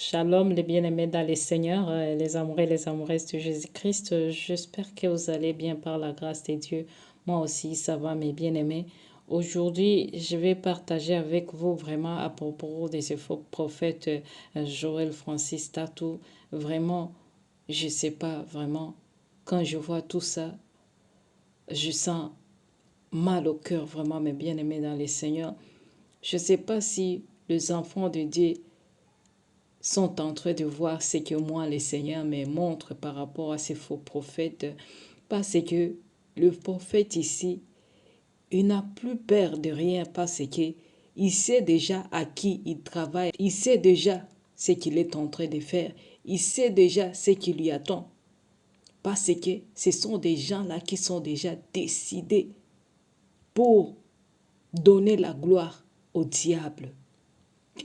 Shalom, les bien-aimés dans les Seigneurs, les amoureux et les amoureuses de Jésus-Christ. J'espère que vous allez bien par la grâce de Dieu. Moi aussi, ça va, mes bien-aimés. Aujourd'hui, je vais partager avec vous vraiment à propos de ce faux prophète Joël Francis Tatou. Vraiment, je sais pas, vraiment, quand je vois tout ça, je sens mal au cœur, vraiment, mes bien-aimés dans les Seigneurs. Je sais pas si les enfants de Dieu sont en train de voir ce que moi, le Seigneur, me montre par rapport à ces faux prophètes. Parce que le prophète ici, il n'a plus peur de rien parce que il sait déjà à qui il travaille. Il sait déjà ce qu'il est en train de faire. Il sait déjà ce qui lui attend. Parce que ce sont des gens-là qui sont déjà décidés pour donner la gloire au diable.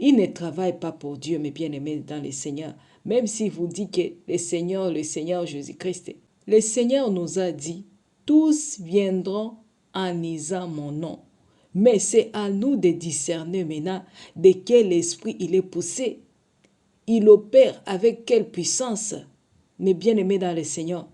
Il ne travaille pas pour Dieu, mes bien-aimés dans le Seigneur. Même si vous dites que le Seigneur Jésus-Christ, le Seigneur nous a dit, tous viendront en lisant mon nom. Mais c'est à nous de discerner maintenant de quel esprit il est poussé. Il opère avec quelle puissance, mes bien-aimés dans le Seigneur.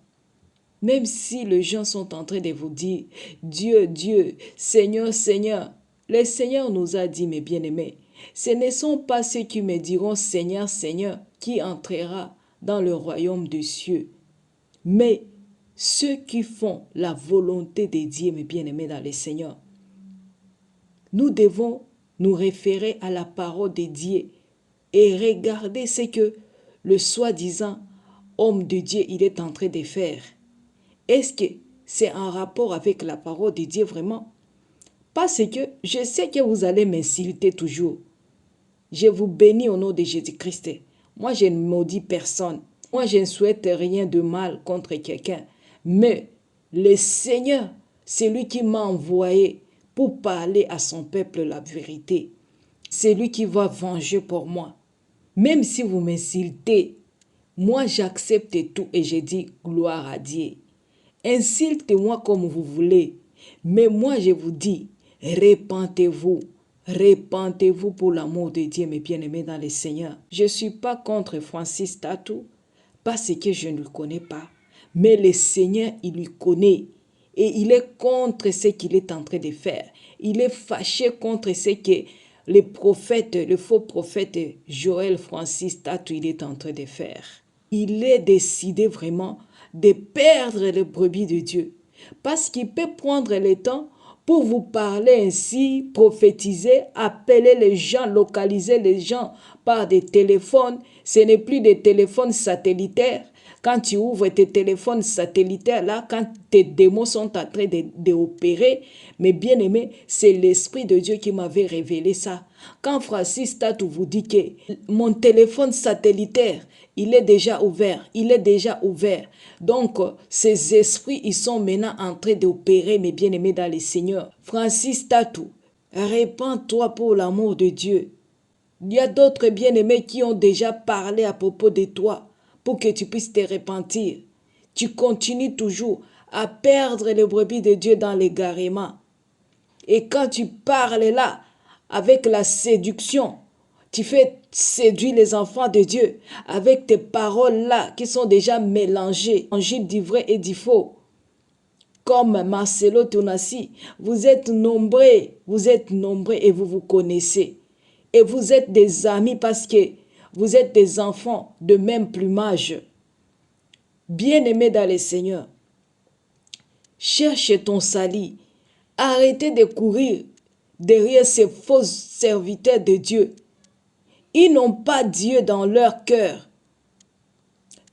Même si les gens sont en train de vous dire, Dieu, Dieu, Seigneur, Seigneur, le Seigneur nous a dit, mes bien-aimés, ce ne sont pas ceux qui me diront Seigneur, Seigneur, qui entrera dans le royaume des cieux, mais ceux qui font la volonté de Dieu, mes bien-aimés dans le Seigneur. Nous devons nous référer à la parole de Dieu et regarder ce que le soi-disant homme de Dieu il est en train de faire. Est-ce que c'est en rapport avec la parole de Dieu vraiment? Parce que je sais que vous allez m'insulter toujours. Je vous bénis au nom de Jésus-Christ. Moi, je ne maudis personne. Moi, je ne souhaite rien de mal contre quelqu'un. Mais le Seigneur, c'est lui qui m'a envoyé pour parler à son peuple la vérité. C'est lui qui va venger pour moi. Même si vous m'insultez, moi, j'accepte tout et je dis gloire à Dieu. Insultez-moi comme vous voulez. Mais moi, je vous dis, répentez-vous. Répentez-vous pour l'amour de Dieu, mes bien-aimés dans le Seigneur. Je ne suis pas contre Francis Tatou parce que je ne le connais pas. Mais le Seigneur, il lui connaît. Et il est contre ce qu'il est en train de faire. Il est fâché contre ce que le faux prophète Joël Francis Tatou, il est en train de faire. Il est décidé vraiment de perdre les brebis de Dieu. Parce qu'il peut prendre le temps pour vous parler ainsi, prophétiser, appeler les gens, localiser les gens par des téléphones. Ce n'est plus des téléphones satellitaires. Quand tu ouvres tes téléphones satellitaires, là, quand tes démons sont en train d'opérer, mais bien aimé, c'est l'Esprit de Dieu qui m'avait révélé ça. Quand Francis Tatou vous dit que mon téléphone satellitaire, il est déjà ouvert, il est déjà ouvert. Donc, ces esprits, ils sont maintenant en train d'opérer, mes bien-aimés dans les Seigneurs. Francis Tatou, répands-toi pour l'amour de Dieu. Il y a d'autres bien-aimés qui ont déjà parlé à propos de toi pour que tu puisses te repentir. Tu continues toujours à perdre les brebis de Dieu dans l'égarement. Et quand tu parles là, avec la séduction, tu fais séduire les enfants de Dieu avec tes paroles là qui sont déjà mélangées, évangile du vrai et du faux. Comme Marcelo Tonassi, vous êtes nombreux et vous vous connaissez. Et vous êtes des amis parce que vous êtes des enfants de même plumage. Bien-aimés dans le Seigneur, cherche ton salut. Arrêtez de courir derrière ces faux serviteurs de Dieu. Ils n'ont pas Dieu dans leur cœur.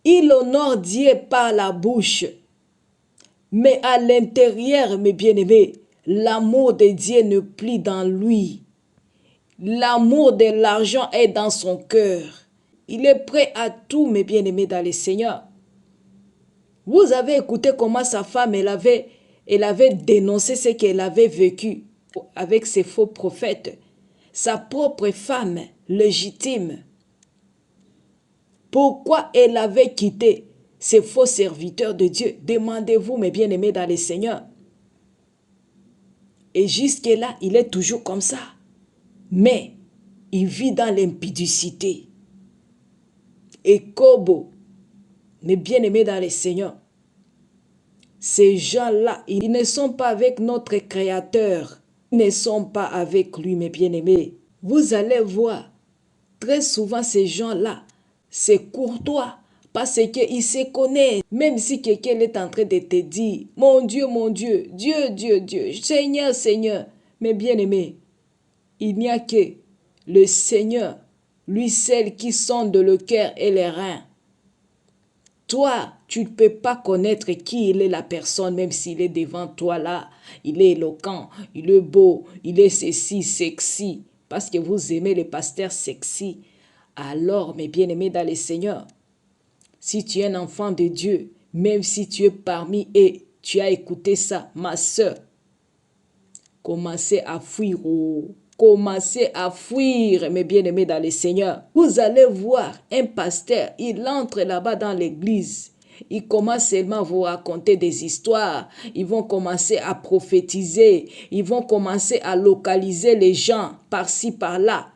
Ils honorent Dieu par la bouche. Mais à l'intérieur, mes bien-aimés, l'amour de Dieu ne plie dans lui. L'amour de l'argent est dans son cœur. Il est prêt à tout, mes bien-aimés dans le Seigneur. Vous avez écouté comment sa femme, elle avait dénoncé ce qu'elle avait vécu avec ses faux prophètes. Sa propre femme légitime. Pourquoi elle avait quitté ces faux serviteurs de Dieu? Demandez-vous, mes bien-aimés dans le Seigneur. Et jusque-là, il est toujours comme ça. Mais il vit dans l'impudicité. et Kobo, mes bien-aimés dans le Seigneur. Ces gens-là, ils ne sont pas avec notre Créateur. Ils ne sont pas avec lui, mes bien-aimés. Vous allez voir, très souvent ces gens-là, c'est courtois parce qu'ils se connaissent. Même si quelqu'un est en train de te dire, mon Dieu, Dieu, Dieu, Dieu, Seigneur, Seigneur, mes bien-aimés, il n'y a que le Seigneur, lui seul qui sonde le cœur et les reins. Toi, tu ne peux pas connaître qui il est la personne, même s'il est devant toi là. Il est éloquent, il est beau, il est ceci, sexy. Parce que vous aimez les pasteurs sexy. Alors, mes bien-aimés dans le Seigneur, si tu es un enfant de Dieu, même si tu es parmi et tu as écouté ça, ma soeur, commencez à fuir. Commencez à fuir, mes bien-aimés dans le Seigneur. Vous allez voir un pasteur, il entre là-bas dans l'église. Il commence seulement à vous raconter des histoires. Ils vont commencer à prophétiser. Ils vont commencer à localiser les gens par-ci, par-là.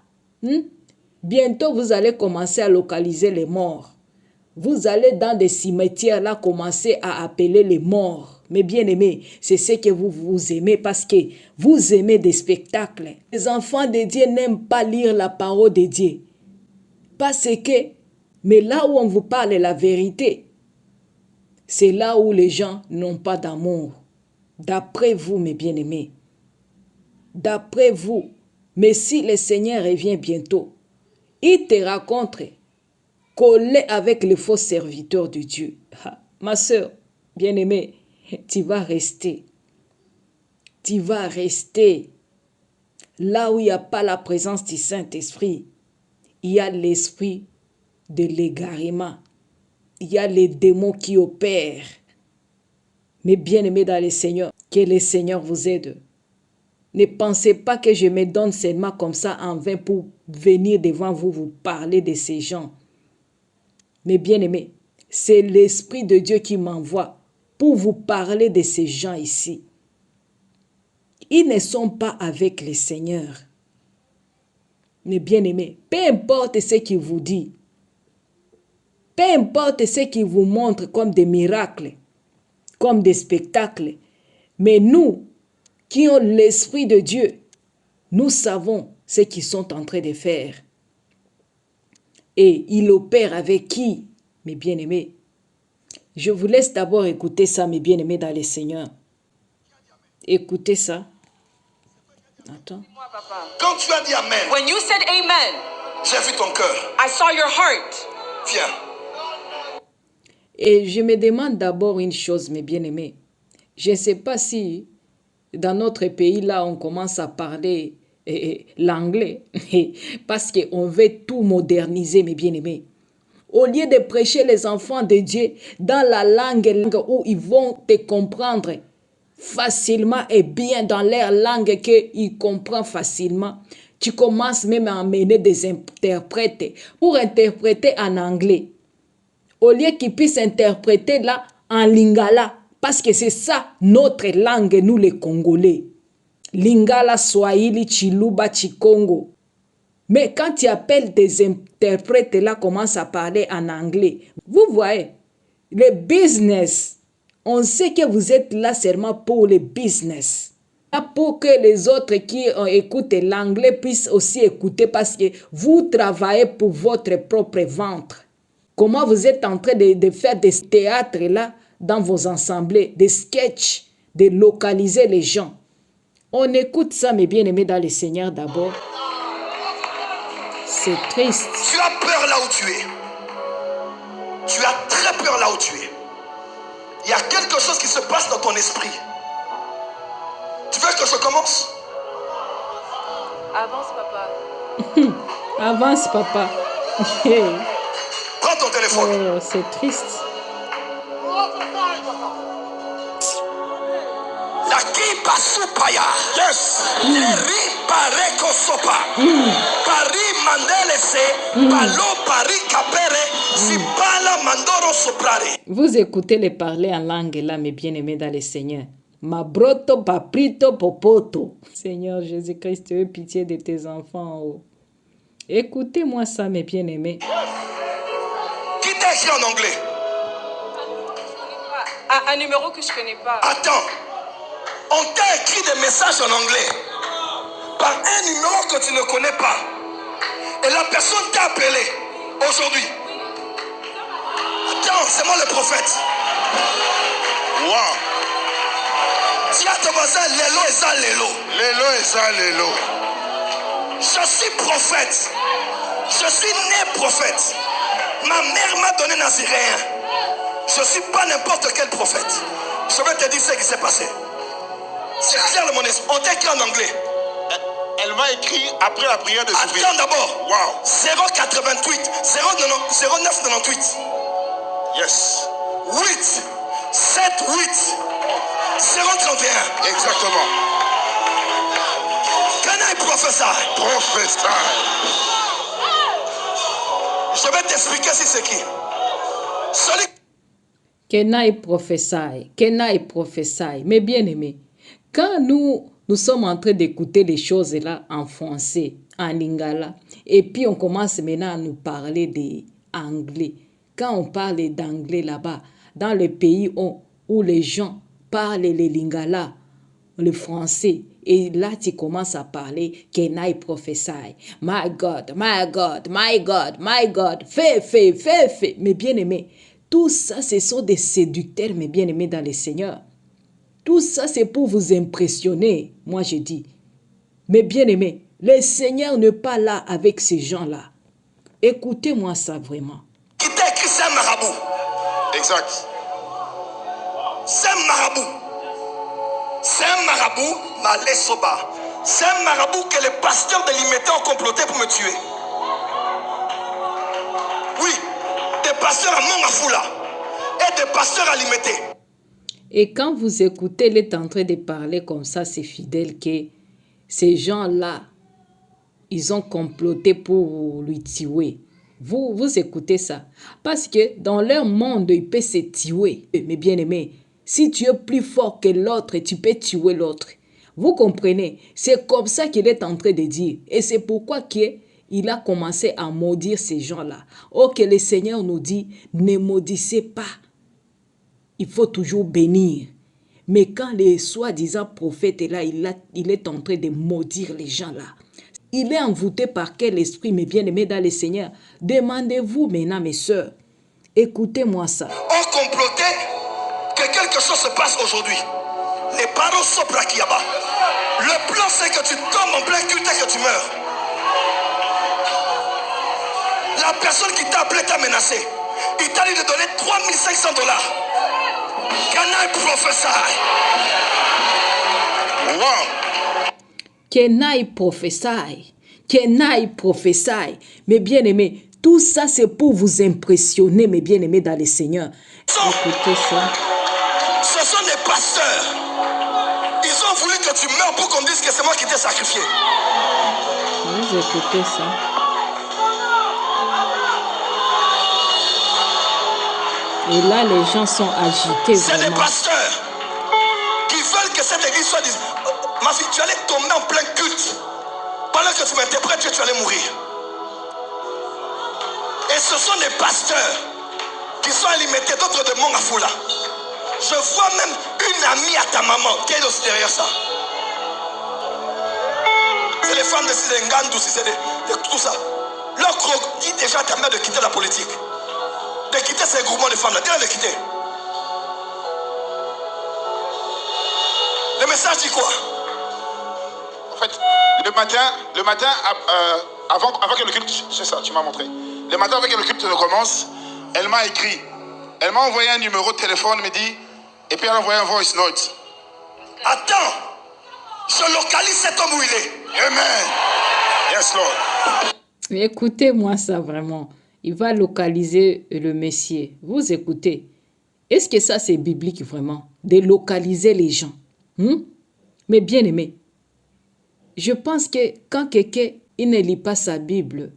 Bientôt, vous allez commencer à localiser les morts. Vous allez dans des cimetières là commencer à appeler les morts. Mais bien aimés, c'est ce que vous aimez parce que vous aimez des spectacles. Les enfants de Dieu n'aiment pas lire la parole de Dieu. Parce que, mais là où on vous parle la vérité, c'est là où les gens n'ont pas d'amour. D'après vous, mes bien-aimés. D'après vous. Mais si le Seigneur revient bientôt, il te raconte collé avec les faux serviteurs de Dieu. Ma soeur, bien-aimée, tu vas rester. Tu vas rester. Là où il n'y a pas la présence du Saint-Esprit, il y a l'esprit de l'égarement. Il y a les démons qui opèrent. Mais bien-aimés dans le Seigneur, que le Seigneur vous aide. Ne pensez pas que je me donne seulement comme ça en vain pour venir devant vous, vous parler de ces gens. Mais bien-aimés, c'est l'Esprit de Dieu qui m'envoie pour vous parler de ces gens ici. Ils ne sont pas avec le Seigneur. Mais bien-aimés, peu importe ce qu'il vous dit, peu importe ce qu'il vous montre comme des miracles, comme des spectacles, mais nous qui avons l'Esprit de Dieu, nous savons ce qu'ils sont en train de faire. Et il opère avec qui, mes bien-aimés? Je vous laisse d'abord écouter ça, mes bien-aimés dans le Seigneur. Écoutez ça. Attends. Quand tu as dit Amen, When you said amen, j'ai vu ton cœur. I saw your heart. Viens. Et je me demande d'abord une chose, mes bien-aimés. Je ne sais pas si dans notre pays, là, on commence à parler l'anglais parce qu'on veut tout moderniser, mes bien-aimés. Au lieu de prêcher les enfants de Dieu dans la langue où ils vont te comprendre facilement et bien dans leur langue qu'ils comprennent facilement, tu commences même à amener des interprètes pour interpréter en anglais. Au lieu qu'ils puissent interpréter là en lingala, parce que c'est ça notre langue, nous les Congolais. Lingala, Swahili, Chiluba, Chikongo. Mais quand tu appelles des interprètes là, commencent à parler en anglais. Vous voyez, le business, on sait que vous êtes là seulement pour le business. Pas pour que les autres qui écoutent l'anglais puissent aussi écouter parce que vous travaillez pour votre propre ventre. Comment vous êtes en train de faire des théâtres là dans vos assemblées, des sketchs, de localiser les gens. On écoute ça, mes bien-aimés dans le Seigneur d'abord. C'est triste. Tu as peur là où tu es. Tu as très peur là où tu es. Il y a quelque chose qui se passe dans ton esprit. Tu veux que je commence? Avance, papa. Avance, papa. Prends ton téléphone. Oh, c'est triste. La kipa supaya. Yes. Leri pareko sopa. Pari mandele se. Palo pari kapere. Si pala mandoro soprare. Vous écoutez les parler en langue là, mes bien-aimés dans le Seigneur. Mabroto, paprito, popoto. Seigneur Jésus-Christ, aie pitié de tes enfants. Oh. Écoutez-moi ça, mes bien-aimés. t'a écrit en anglais. Un numéro que je connais pas. Attends. On t'a écrit des messages en anglais par un numéro que tu ne connais pas. Et la personne t'a appelé aujourd'hui. Attends, c'est moi le prophète. Wow. Dis à ton voisin, Lélo et ça, Lélo. Lélo et ça, Lélo. Je suis prophète. Je suis né prophète. Ma mère m'a donné naziréen. Je ne suis pas n'importe quel prophète. Je vais te dire ce qui s'est passé. C'est clair le mon esprit. On t'a écrit en anglais. Elle m'a écrit après la prière de Sophie. Attends d'abord. Wow. 088 0998 Yes. 8 7 8 031. Exactement. Can I prophesy? Prophète. Je vais t'expliquer si c'est qui. Celui Can I prophesy? Mais bien aimé, quand nous sommes en train d'écouter les choses là en français, en lingala, et puis on commence maintenant à nous parler d'anglais. Quand on parle d'anglais là-bas, dans le pays où les gens parlent le lingala, le français, et là tu commences à parler Can I prophesy? My God, my God, my God, my God, fais. Mais bien aimé, tout ça, ce sont des séducteurs, mes bien-aimés dans le Seigneur. Tout ça, c'est pour vous impressionner, moi je dis. Mais bien-aimés, le Seigneur n'est pas là avec ces gens-là. Écoutez-moi ça vraiment. qui t'a écrit, c'est un marabout. Exact. C'est un marabout. C'est un marabout, Malé Soba. C'est un marabout que les pasteurs de l'Imété ont comploté pour me tuer. Oui, des pasteurs à Mongafula et des pasteurs à l'Imété. Et quand vous écoutez, il est en train de parler comme ça, c'est fidèle que ces gens-là, ils ont comploté pour lui tuer. Vous écoutez ça. Parce que dans leur monde, ils peuvent se tuer. Mais bien aimé, si tu es plus fort que l'autre, tu peux tuer l'autre. Vous comprenez? C'est comme ça qu'il est en train de dire. Et c'est pourquoi il a commencé à maudire ces gens-là. Oh, que le Seigneur nous dit, ne maudissez pas. Il faut toujours bénir. Mais quand les soi-disant prophètes est là, il est en train de maudire les gens là. Il est envoûté par quel esprit, mes bien-aimés dans le Seigneur? Demandez-vous maintenant, mes sœurs. Écoutez-moi ça. Ont comploté que quelque chose se passe aujourd'hui. Les paroles sopra qui là-bas. Le plan, c'est que tu tombes en plein culte et que tu meurs. La personne qui t'a appelé t'a menacé. Il t'a dit de donner $3500. Can I prophesy? Wow. Can I prophesy? Can I prophesy? Mes bien-aimés, tout ça c'est pour vous impressionner, mes bien-aimés dans le Seigneur. Écoutez ça. Ce sont des pasteurs. Ils ont voulu que tu meurs pour qu'on dise que c'est moi qui t'ai sacrifié. Vous écoutez ça. Et là, les gens sont agités C'est des vraiment. pasteurs qui veulent que cette église soit disent, ma fille, tu allais tomber en plein culte. Pendant que tu m'interprètes, tu allais mourir. Et ce sont des pasteurs qui sont alimentés, d'autres de Mongafula. Je vois même une amie à ta maman qui est aussi derrière ça. C'est les femmes de Ngandou, c'est de tout ça. Leur croc dit déjà à ta mère de quitter la politique. De quitter ces groupements de femmes là. Dis-leur de quitter. Le message dit quoi? En fait, le matin avant que le culte, c'est ça, tu m'as montré. Le matin avant que le culte ne commence, elle m'a écrit. Elle m'a envoyé un numéro de téléphone, me dit, et puis elle a envoyé un voice note. Attends, je localise cet homme où il est. Amen. Yes, Lord. Écoutez-moi ça vraiment. Il va localiser le Messie. Vous écoutez. Est-ce que ça c'est biblique vraiment? De localiser les gens. Mais bien aimé, je pense que quand quelqu'un ne lit pas sa Bible,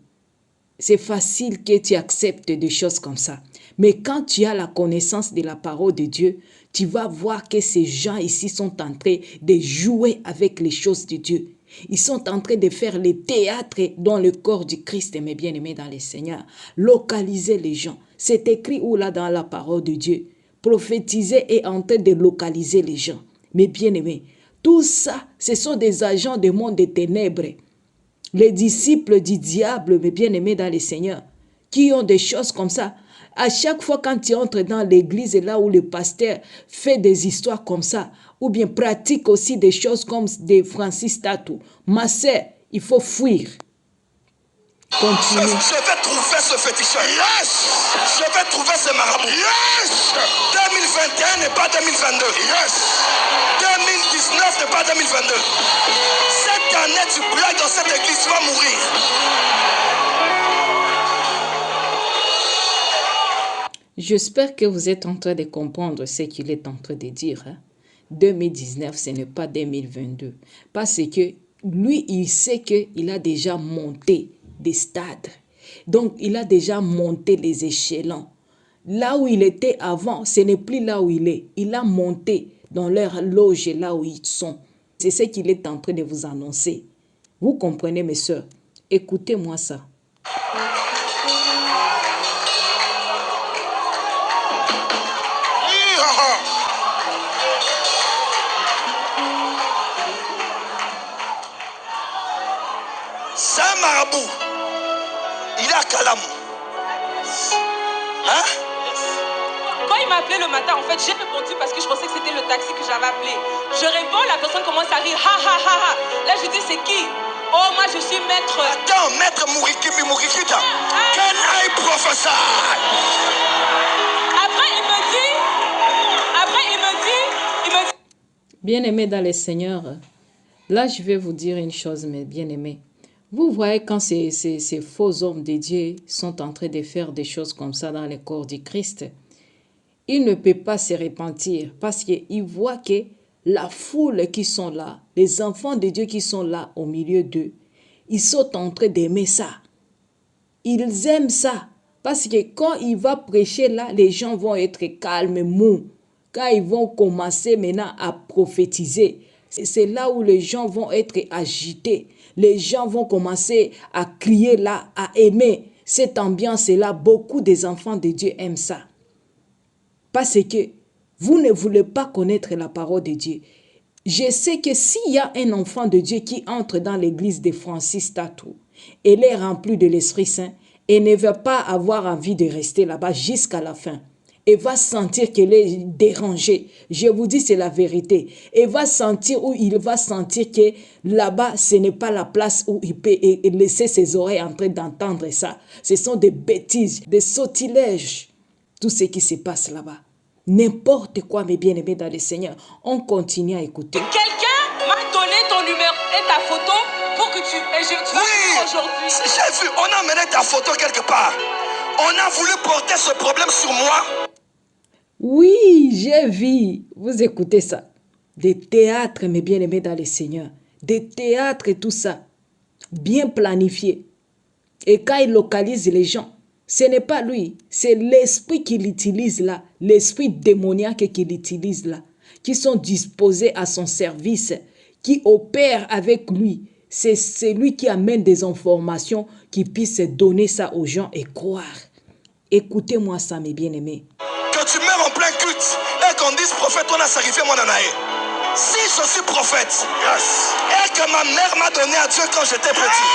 c'est facile que tu acceptes des choses comme ça. Mais quand tu as la connaissance de la parole de Dieu, tu vas voir que ces gens ici sont en train de jouer avec les choses de Dieu. Ils sont en train de faire les théâtres dans le corps du Christ, mes bien-aimés dans le Seigneur. Localiser les gens. C'est écrit où là dans la parole de Dieu? Prophétiser est en train de localiser les gens. Mes bien-aimés, tout ça, ce sont des agents du monde des ténèbres. Les disciples du diable, mes bien-aimés dans le Seigneur, qui ont des choses comme ça. À chaque fois quand tu entres dans l'église, et là où le pasteur fait des histoires comme ça, ou bien pratique aussi des choses comme des Francis Tatou, ma sœur, il faut fuir. Continue. Je vais trouver ce féticheur. Yes! Je vais trouver ce marabout. Yes! 2021 n'est pas 2022. Yes! 2019 n'est pas 2022. Cette année, tu blagues dans cette église, tu vas mourir. J'espère que vous êtes en train de comprendre ce qu'il est en train de dire. 2019, ce n'est pas 2022. Parce que lui, il sait qu'il a déjà monté des stades. Donc, il a déjà monté les échelons. Là où il était avant, ce n'est plus là où il est. Il a monté dans leur loge, là où ils sont. C'est ce qu'il est en train de vous annoncer. Vous comprenez, mes soeurs? Écoutez-moi ça. C'est un marabout. Il a Kalam. Hein? Quand il m'a appelé le matin, en fait, j'ai répondu parce que je pensais que c'était le taxi que j'avais appelé. Je réponds, la personne commence à rire. Ha ha ha ha. Là, je dis, c'est qui? Oh, moi, je suis maître. Attends, maître Mourikimi Mourikita. Can I prophesy? Après, il me dit. Bien-aimés dans le Seigneur, là, je vais vous dire une chose, mes bien-aimés. Vous voyez quand ces faux hommes de Dieu sont en train de faire des choses comme ça dans le corps du Christ, ils ne peuvent pas se repentir parce qu'ils voient que la foule qui sont là, les enfants de Dieu qui sont là au milieu d'eux, ils sont en train d'aimer ça. Ils aiment ça parce que quand il va prêcher là, les gens vont être calmes, mous. Quand ils vont commencer maintenant à prophétiser, c'est là où les gens vont être agités. Les gens vont commencer à crier là, à aimer cette ambiance-là. Beaucoup des enfants de Dieu aiment ça. Parce que vous ne voulez pas connaître la parole de Dieu. Je sais que s'il y a un enfant de Dieu qui entre dans l'église de Francis Tatou, elle est remplie de l'Esprit Saint et ne va pas avoir envie de rester là-bas jusqu'à la fin. Elle va sentir qu'elle est dérangée. Je vous dis, c'est la vérité. Elle va sentir ou il va sentir que là-bas, ce n'est pas la place où il peut laisser ses oreilles en train d'entendre ça. Ce sont des bêtises, des sortilèges. Tout ce qui se passe là-bas. N'importe quoi, mes bien-aimés dans le Seigneur. On continue à écouter. Quelqu'un m'a donné ton numéro et ta photo pour que tu Oui, aujourd'hui. j'ai vu, on a amené ta photo quelque part. On a voulu porter ce problème sur moi. Oui, j'ai vu. Vous écoutez ça. Des théâtres, mes bien-aimés dans le Seigneur. Des théâtres et tout ça. Bien planifiés. Et quand il localise les gens, ce n'est pas lui. C'est l'esprit qu'il utilise là. L'esprit démoniaque qu'il utilise là. Qui sont disposés à son service. Qui opèrent avec lui. C'est lui qui amène des informations qui puissent donner ça aux gens et croire. Écoutez-moi ça, mes bien-aimés. Que tu meurs en plein culte et qu'on dise prophète, on a sacrifié mon anaïe. Si je suis prophète, yes, et que ma mère m'a donné à Dieu quand j'étais petit,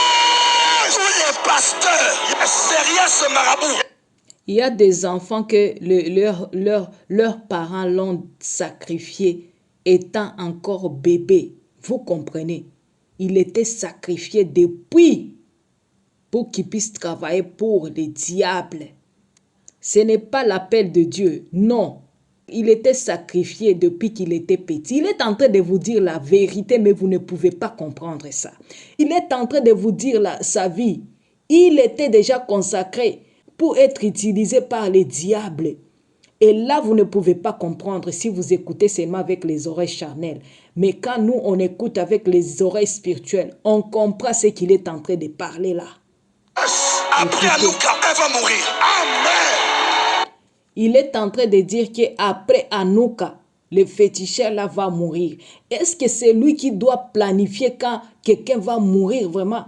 tous les pasteurs, yes, derrière ce marabout. Il y a des enfants que leurs parents l'ont sacrifié étant encore bébé. Vous comprenez? Il était sacrifié depuis pour qu'il puisse travailler pour les diables. Ce n'est pas l'appel de Dieu, non. Il était sacrifié depuis qu'il était petit. Il est en train de vous dire la vérité, mais vous ne pouvez pas comprendre ça. Il est en train de vous dire sa vie. Il était déjà consacré pour être utilisé par les diables. Et là, vous ne pouvez pas comprendre si vous écoutez seulement avec les oreilles charnelles. Mais quand nous, on écoute avec les oreilles spirituelles, on comprend ce qu'il est en train de parler là. Après Anouka, elle va mourir. Amen. Il est en train de dire qu'après Anouka, le féticheur là va mourir. Est-ce que c'est lui qui doit planifier quand quelqu'un va mourir vraiment?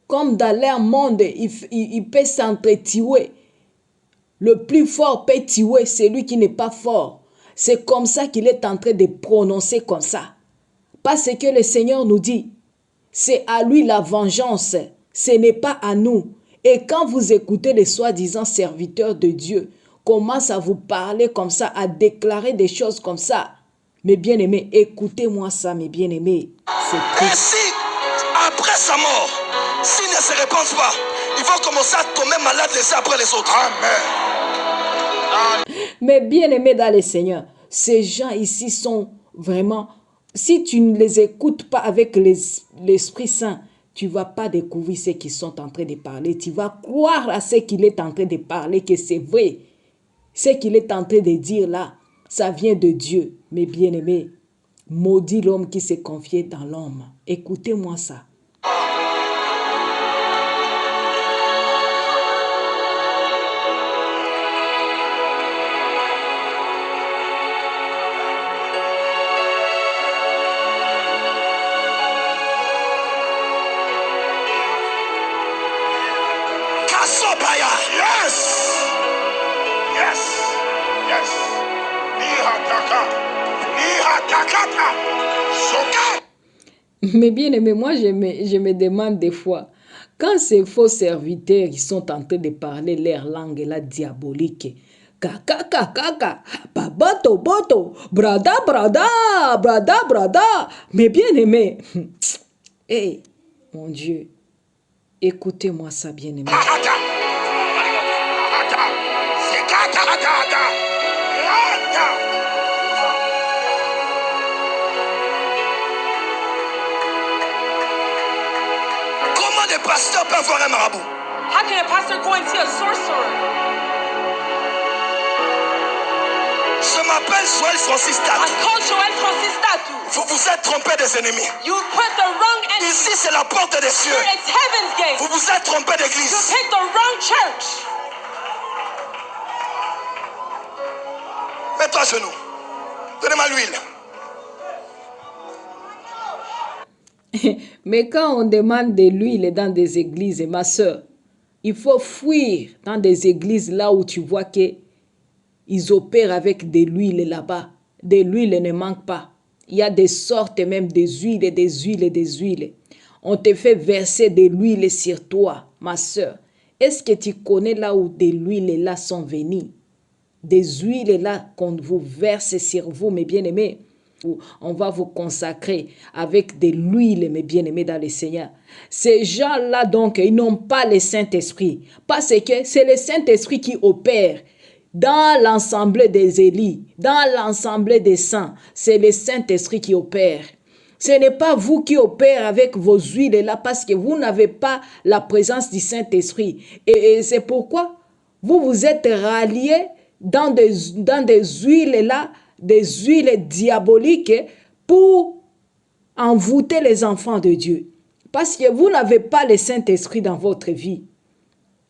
Comme dans leur monde, il peut s'entretuer. Le plus fort peut tuer celui qui n'est pas fort. C'est comme ça qu'il est en train de prononcer comme ça. Parce que le Seigneur nous dit, c'est à lui la vengeance, ce n'est pas à nous. Et quand vous écoutez les soi-disant serviteurs de Dieu, commencent à vous parler comme ça, à déclarer des choses comme ça, mes bien-aimés, écoutez-moi ça, mes bien-aimés. Et si, après sa mort, s'ils ne se répandent pas, ils vont commencer à tomber malades les uns après les autres. Amen. Mais bien-aimés dans le Seigneur, ces gens ici sont vraiment... Si tu ne les écoutes pas avec l'Esprit Saint, tu ne vas pas découvrir ce qu'ils sont en train de parler. Tu vas croire à ce qu'il est en train de parler, que c'est vrai. Ce qu'il est en train de dire là, ça vient de Dieu. Mais bien-aimés, maudit l'homme qui s'est confié dans l'homme. Écoutez-moi ça. Kasobaya. Yes. Yes. Yes. Nihataka. Nihatakata. Soka. Mais bien aimé, moi je me demande des fois, quand ces faux serviteurs ils sont en train de parler leur langue là diabolique, kaka kaka, babato boto, brada brada, brada brada, mais bien aimé, hey, mon Dieu, écoutez-moi ça bien aimé. Hata. Hata. Sekata hata hata. Hata. Comment des pasteurs peuvent voir un marabout? How can a pastor go and see a sorcerer? Je m'appelle Joël Francis I Tatou. called Joel Francis Tatu. Vous vous êtes trompé des ennemis. You put the wrong enemy. Ici, c'est la porte des cieux. Here it's heaven's gate. Vous vous êtes trompé You d'église. picked the wrong church. Mets-toi à genoux. Donnez-moi l'huile. Mais quand on demande de l'huile dans des églises, ma soeur, il faut fuir dans des églises là où tu vois que ils opèrent avec de l'huile là-bas. De l'huile ne manque pas. Il y a des sortes même des huiles et des huiles et des huiles. On te fait verser de l'huile sur toi, ma soeur. Est-ce que tu connais là où des huiles là sont venues? Des huiles là qu'on vous verse sur vous, mes bien-aimés. On va vous consacrer avec de l'huile, mes bien-aimés dans le Seigneur. Ces gens-là, donc, ils n'ont pas le Saint-Esprit. Parce que c'est le Saint-Esprit qui opère dans l'ensemble des élus, dans l'ensemble des saints. C'est le Saint-Esprit qui opère. Ce n'est pas vous qui opérez avec vos huiles là parce que vous n'avez pas la présence du Saint-Esprit. Et c'est pourquoi vous vous êtes ralliés dans des huiles là, des huiles diaboliques pour envoûter les enfants de Dieu. Parce que vous n'avez pas le Saint-Esprit dans votre vie.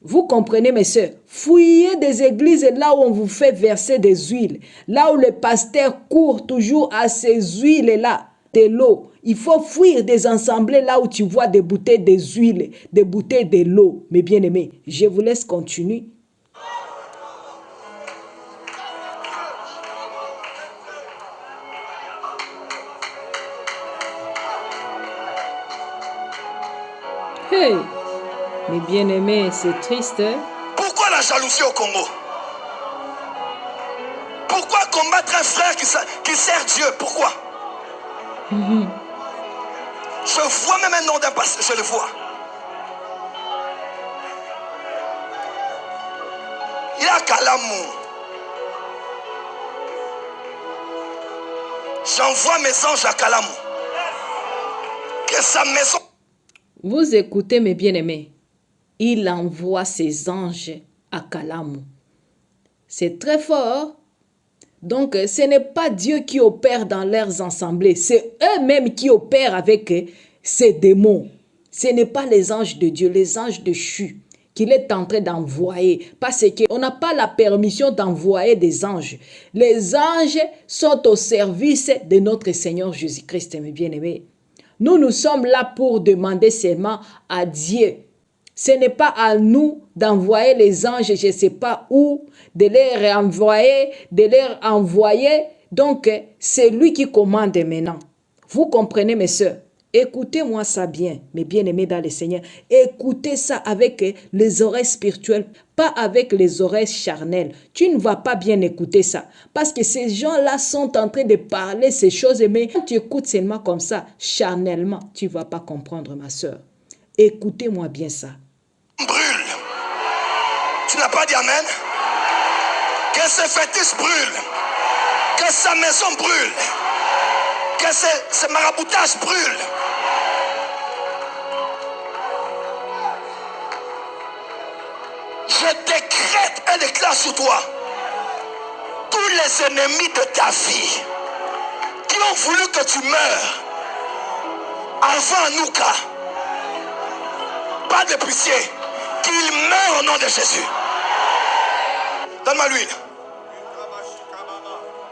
Vous comprenez, mes soeurs? Fouillez des églises là où on vous fait verser des huiles. Là où le pasteur court toujours à ces huiles-là, de l'eau. Il faut fuir des assemblées là où tu vois des bouteilles de huiles, des bouteilles de l'eau. Mes bien-aimés, je vous laisse continuer. Hey, mes bien-aimés, c'est triste, hein? Pourquoi la jalousie au Congo? Pourquoi combattre un frère qui sert Dieu? Pourquoi? Je vois même un nom d'un pasteur, je le vois. Il a Kalamou. J'envoie mes anges à Kalamou. Que sa maison... Vous écoutez, mes bien-aimés. Il envoie ses anges à Kalamou. C'est très fort. Donc, ce n'est pas Dieu qui opère dans leurs assemblées. C'est eux-mêmes qui opèrent avec ces démons. Ce n'est pas les anges de Dieu, les anges de Chu qu'il est en train d'envoyer. Parce qu'on n'a pas la permission d'envoyer des anges. Les anges sont au service de notre Seigneur Jésus-Christ, mes bien-aimés. Nous sommes là pour demander seulement à Dieu. Ce n'est pas à nous d'envoyer les anges, je ne sais pas où, de les renvoyer, de les envoyer. Donc, c'est lui qui commande maintenant. Vous comprenez, mes soeurs? Écoutez-moi ça bien, mes bien-aimés dans le Seigneur. Écoutez ça avec les oreilles spirituelles, pas avec les oreilles charnelles. Tu ne vas pas bien écouter ça. Parce que ces gens-là sont en train de parler ces choses, mais quand tu écoutes seulement comme ça, charnellement, tu ne vas pas comprendre, ma soeur. Écoutez-moi bien ça. Brûle. Tu n'as pas dit amen? Que ses fétiches brûlent. Que sa maison brûle. Que ses maraboutages brûlent. Je décrète un éclat sur toi. Tous les ennemis de ta vie qui ont voulu que tu meurs avant Anouka, pas de pitié, qu'ils meurent au nom de Jésus. Donne-moi l'huile.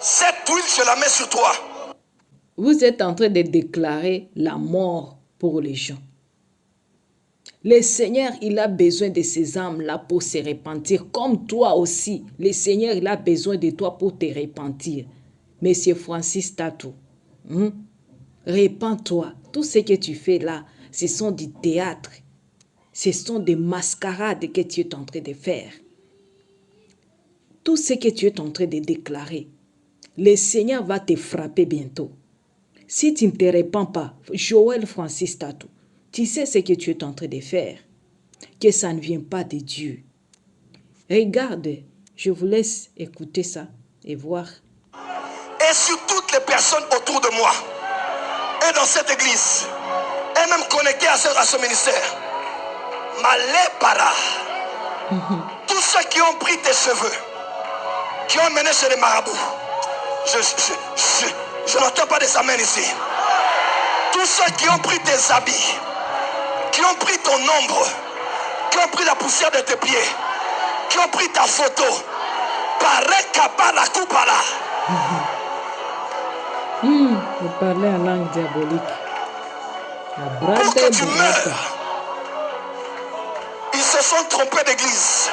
Cette huile, je la mets sur toi. Vous êtes en train de déclarer la mort pour les gens. Le Seigneur, il a besoin de ces âmes-là pour se repentir. Comme toi aussi, le Seigneur, il a besoin de toi pour te repentir. Monsieur Francis Tatou, repens-toi. Tout ce que tu fais là, ce sont du théâtre. Ce sont des mascarades que tu es en train de faire. Tout ce que tu es en train de déclarer, le Seigneur va te frapper bientôt. Si tu ne te repens pas, Joël Francis Tatou, tu sais ce que tu es en train de faire, que ça ne vient pas de Dieu. Regarde, je vous laisse écouter ça et voir. Et sur toutes les personnes autour de moi, et dans cette église, et même connectées à ce ministère, Malé para, tous ceux qui ont pris tes cheveux, qui ont mené chez les marabouts, je n'entends pas des amens ici. Tous ceux qui ont pris tes habits, qui ont pris ton ombre, qui ont pris la poussière de tes pieds, qui ont pris ta photo, Vous parlez en langue diabolique. Pour que tu meurs, ils se sont trompés d'église.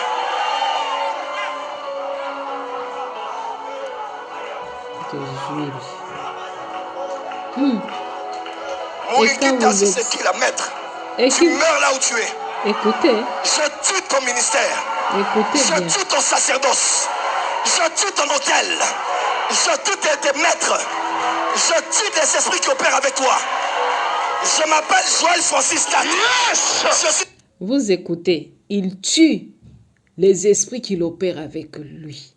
Mourikita, si c'est qui la maître. Tu meurs là où tu es. Écoutez. Je tue ton ministère. Écoutez je bien. tue ton sacerdoce. Je tue ton hôtel. Je tue tes maîtres. Je tue des esprits qui opèrent avec toi. Je m'appelle Joël Francis Tatou. Yes! Vous écoutez, il tue les esprits qui opèrent avec lui.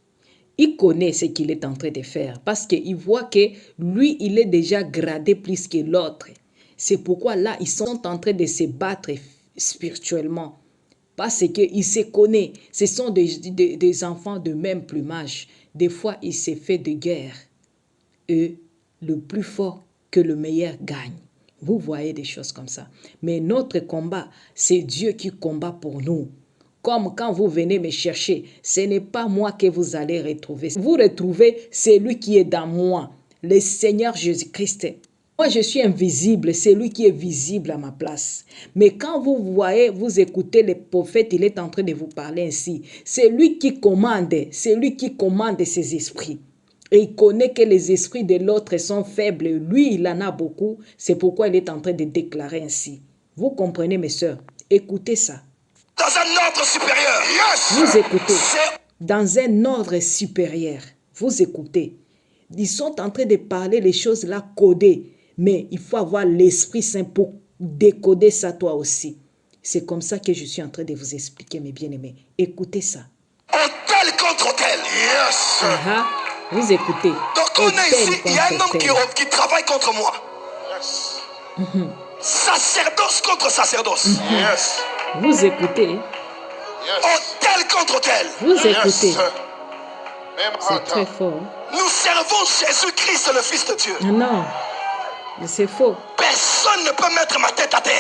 Il connaît ce qu'il est en train de faire parce qu'il voit que lui, il est déjà gradé plus que l'autre. C'est pourquoi là, ils sont en train de se battre spirituellement. Parce qu'ils se connaissent. Ce sont des enfants de même plumage. Des fois, il se fait de guerre. Et le plus fort que le meilleur gagne. Vous voyez des choses comme ça. Mais notre combat, c'est Dieu qui combat pour nous. Comme quand vous venez me chercher, ce n'est pas moi que vous allez retrouver. Vous retrouvez celui qui est dans moi, le Seigneur Jésus-Christ. Moi, je suis invisible, c'est lui qui est visible à ma place. Mais quand vous voyez, vous écoutez le prophète, il est en train de vous parler ainsi. C'est lui qui commande ses esprits. Et il connaît que les esprits de l'autre sont faibles. Lui, il en a beaucoup. C'est pourquoi il est en train de déclarer ainsi. Vous comprenez, mes sœurs? Écoutez ça. Dans un ordre supérieur. Yes. Vous écoutez. Dans un ordre supérieur. Vous écoutez. Ils sont en train de parler les choses là codées. Mais il faut avoir l'Esprit Saint pour décoder ça toi aussi. C'est comme ça que je suis en train de vous expliquer, mes bien-aimés. Écoutez ça. Hôtel contre hôtel. Yes. Vous écoutez. Donc on est ici, il y a un homme qui travaille contre moi. Yes. Sacerdoce contre sacerdoce. Yes. Vous écoutez. Yes. Hôtel contre hôtel. Vous écoutez. C'est très fort. Nous servons Jésus-Christ, le Fils de Dieu. Non, c'est faux. Personne ne peut mettre ma tête à terre.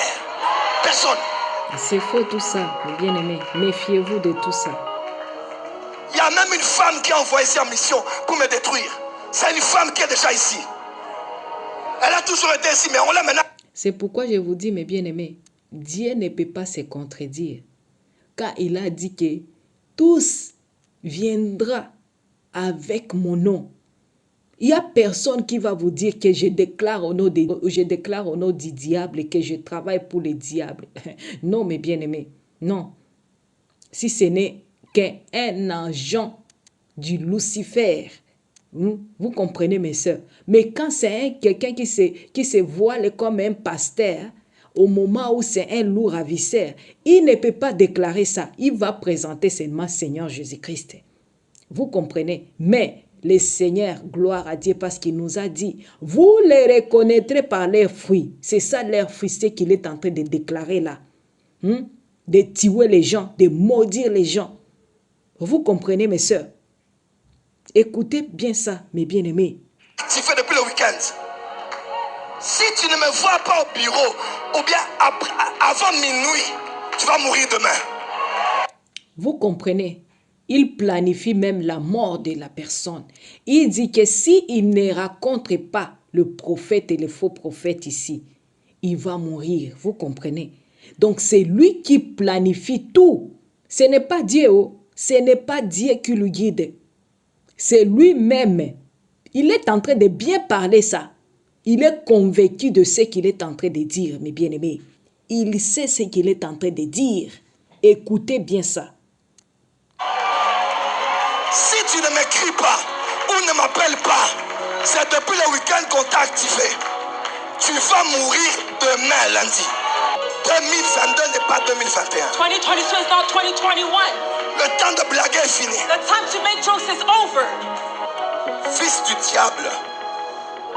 Personne. C'est faux tout ça, mes bien-aimés. Méfiez-vous de tout ça. Il y a même une femme qui est envoyée ici en mission pour me détruire. C'est une femme qui est déjà ici. Elle a toujours été ici, mais on l'a maintenant. C'est pourquoi je vous dis, mes bien-aimés, Dieu ne peut pas se contredire. Car il a dit que tous viendront avec mon nom. Il n'y a personne qui va vous dire que je déclare au nom du diable et que je travaille pour le diable. Non, mes bien-aimés, non. Si ce n'est qu'un agent du Lucifer, vous comprenez, mes soeurs. Mais quand c'est quelqu'un qui se voile comme un pasteur, au moment où c'est un loup ravisseur, il ne peut pas déclarer ça. Il va présenter seulement Seigneur Jésus-Christ. Vous comprenez? Mais le Seigneur, gloire à Dieu, parce qu'il nous a dit, vous les reconnaîtrez par leurs fruits. C'est ça leurs fruits, c'est qu'il est en train de déclarer là. De tuer les gens, de maudire les gens. Vous comprenez, mes soeurs? Écoutez bien ça, mes bien-aimés. Tu fais depuis le week-end. Si tu ne me vois pas au bureau, ou bien avant minuit, tu vas mourir demain. Vous comprenez? Il planifie même la mort de la personne. Il dit que s'il ne rencontre pas le prophète et le faux prophète ici, il va mourir. Vous comprenez? Donc c'est lui qui planifie tout. Ce n'est pas Dieu. Ce n'est pas Dieu qui le guide. C'est lui-même. Il est en train de bien parler ça. Il est convaincu de ce qu'il est en train de dire, mes bien-aimés. Il sait ce qu'il est en train de dire. Écoutez bien ça. Si tu ne m'écris pas ou ne m'appelles pas, c'est depuis le week-end qu'on t'a activé. Tu vas mourir demain, lundi. 2022 n'est pas 2021. 2022 is not 2021. Le temps de blaguer est fini. The time to make jokes is over. Fils du diable,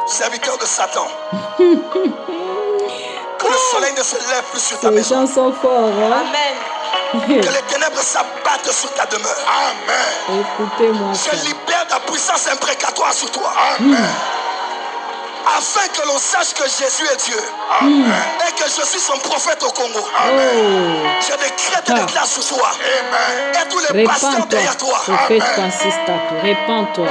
serviteur de Satan. Que le soleil ne se lève plus sur ta Ces maison. gens sont forts, hein? Amen. Que les ténèbres s'abattent sur ta demeure. Amen. Écoutez-moi ça. Je libère ta puissance imprécatoire sur toi. Amen. Afin que l'on sache que Jésus est Dieu. Amen. Et que je suis son prophète au Congo. Amen. Je décrète et déclare sur toi. Amen. Et tous les pasteurs Répands-toi, derrière toi. prophète Amen. Francis Tatou. Répands-toi.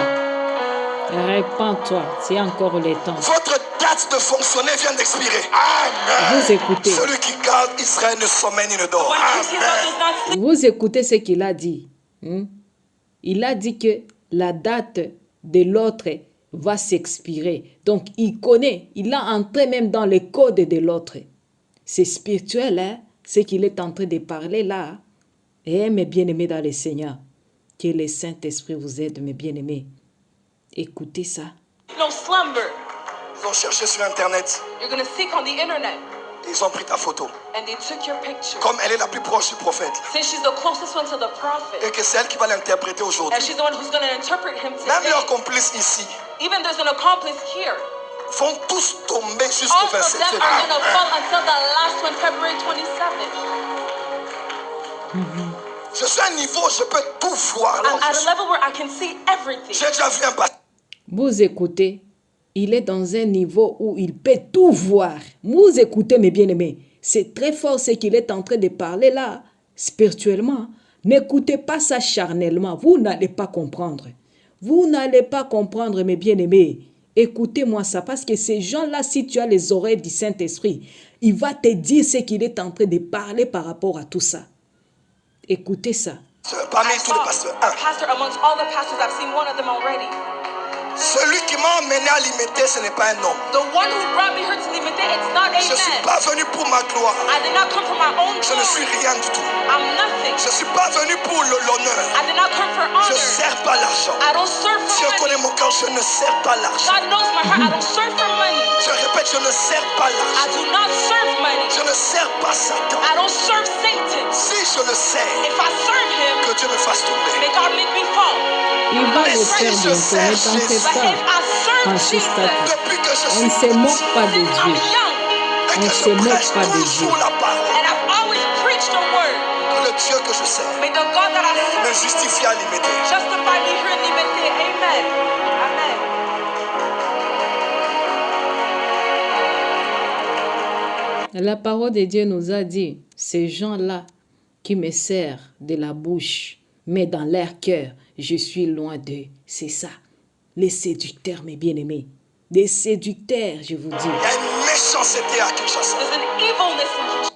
Répands-toi. C'est encore le temps. Votre date de fonctionner vient d'expirer. Amen. Vous écoutez. Celui qui garde Israël ne sommeille ni ne dort. When he sees Amen. does not sleep. Vous écoutez ce qu'il a dit. Il a dit que la date de l'autre va s'expirer. Donc, il connaît. Il a entré même dans les codes de l'autre. C'est spirituel, hein? Ce qu'il est en train de parler là. Et mes bien-aimés dans le Seigneur, que le Saint-Esprit vous aide, mes bien-aimés. Écoutez ça. No slumber. Ils ont cherché sur Internet. You're going to seek on the internet. Ils ont pris ta photo. And they took your picture. Comme elle est la plus proche du prophète. Since she's the closest one to the prophet. Et que c'est elle qui va l'interpréter aujourd'hui. And she's the one who's going to interpret him Même today. leurs complices ici Even there's an accomplice here. vont tous tomber jusqu'au All of 27 them are going to février. fall until the last one, February 27th. Je suis à un niveau, je peux tout voir. I'm at a level where I can see everything. J'ai déjà vu un pasteur. Vous écoutez, il est dans un niveau où il peut tout voir. Vous écoutez, mes bien-aimés. C'est très fort ce qu'il est en train de parler là, spirituellement. N'écoutez pas ça charnellement. Vous n'allez pas comprendre. Vous n'allez pas comprendre, mes bien-aimés. Écoutez-moi ça, parce que ces gens-là, si tu as les oreilles du Saint-Esprit, il va te dire ce qu'il est en train de parler par rapport à tout ça. Écoutez ça. Parmi I tous les saw pasteurs. a pastor amongst all the pastors. I've seen one of them already. Celui qui m'a emmené à l'imiter, ce n'est pas un homme. The one who brought me here to Limite, it's not a Je ne suis man. pas venu pour ma gloire. I did not come for my own Je ne suis glory. rien du tout. I'm nothing. Je ne suis pas venu pour l'honneur. I did not come for Je ne honor. sers pas l'argent. I don't serve Dieu for money. connaît mon cœur, je ne sers pas l'argent. God knows my heart. I don't serve for money. Je répète, je ne sers pas I l'argent. do not serve money. Je ne sers pas Satan. I don't serve Satan. Si je le sers, If I serve him, que Dieu me fasse tomber. may God make me fall. Il va le faire bientôt, ne t'en fais But pas. if I serve Francis Jesus, Tatou. Depuis que je On suis ne se moque pas de since I'm Dieu. young et on que ne je se moque prêche pas de toujours Dieu. la parole, and I've always preached the word, que le Dieu que je sers may the God that I me serve justifie à l'imiter. justify me here in Limite. Amen. Amen. La parole de Dieu nous a dit, ces gens-là qui me serrent de la bouche, mais dans leur cœur, je suis loin d'eux. C'est ça. Les séducteurs, mes bien-aimés. Des séducteurs, je vous dis. Il y a une méchanceté à Kinshasa. There's an evilness in Kinshasa.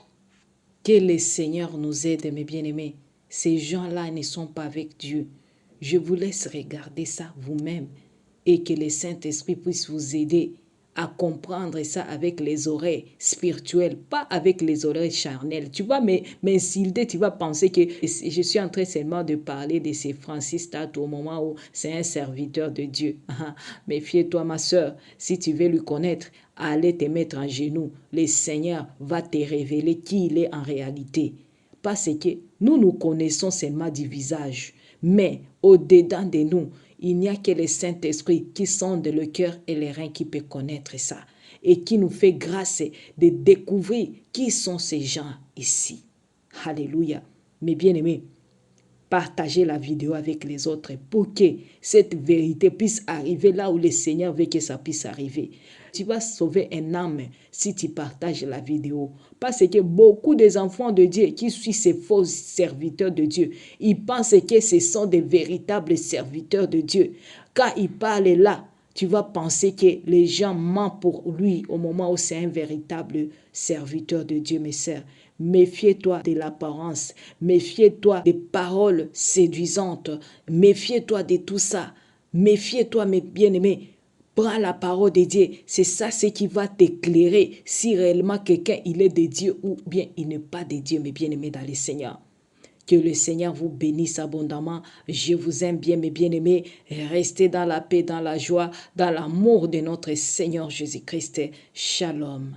Que le Seigneur nous aide, mes bien-aimés. Ces gens-là ne sont pas avec Dieu. Je vous laisse regarder ça vous-même et que le Saint-Esprit puisse vous aider à comprendre ça avec les oreilles spirituelles, pas avec les oreilles charnelles. Tu vas m'insulter, tu vas penser que je suis en train seulement de parler de ces Francis Tato au moment où c'est un serviteur de Dieu. Méfie-toi, ma soeur, si tu veux lui connaître, allez te mettre en genoux. Le Seigneur va te révéler qui il est en réalité. Parce que nous connaissons seulement du visage, mais au-dedans de nous, il n'y a que le Saint-Esprit qui sonde le cœur et les reins qui peut connaître ça et qui nous fait grâce de découvrir qui sont ces gens ici. Alléluia. Mes bien-aimés, partagez la vidéo avec les autres pour que cette vérité puisse arriver là où le Seigneur veut que ça puisse arriver. Tu vas sauver un âme si tu partages la vidéo. Parce que beaucoup des enfants de Dieu qui suivent ces faux serviteurs de Dieu, ils pensent que ce sont des véritables serviteurs de Dieu. Quand ils parlent là, tu vas penser que les gens mentent pour lui au moment où c'est un véritable serviteur de Dieu, mes sœurs. Méfie-toi de l'apparence, méfie-toi des paroles séduisantes, méfie-toi de tout ça. Méfie-toi, mes bien-aimés. Prends la parole de Dieu. C'est ça ce qui va t'éclairer si réellement quelqu'un il est de Dieu ou bien il n'est pas de Dieu, mes bien-aimés dans le Seigneur. Que le Seigneur vous bénisse abondamment. Je vous aime bien, mes bien-aimés. Restez dans la paix, dans la joie, dans l'amour de notre Seigneur Jésus-Christ. Shalom.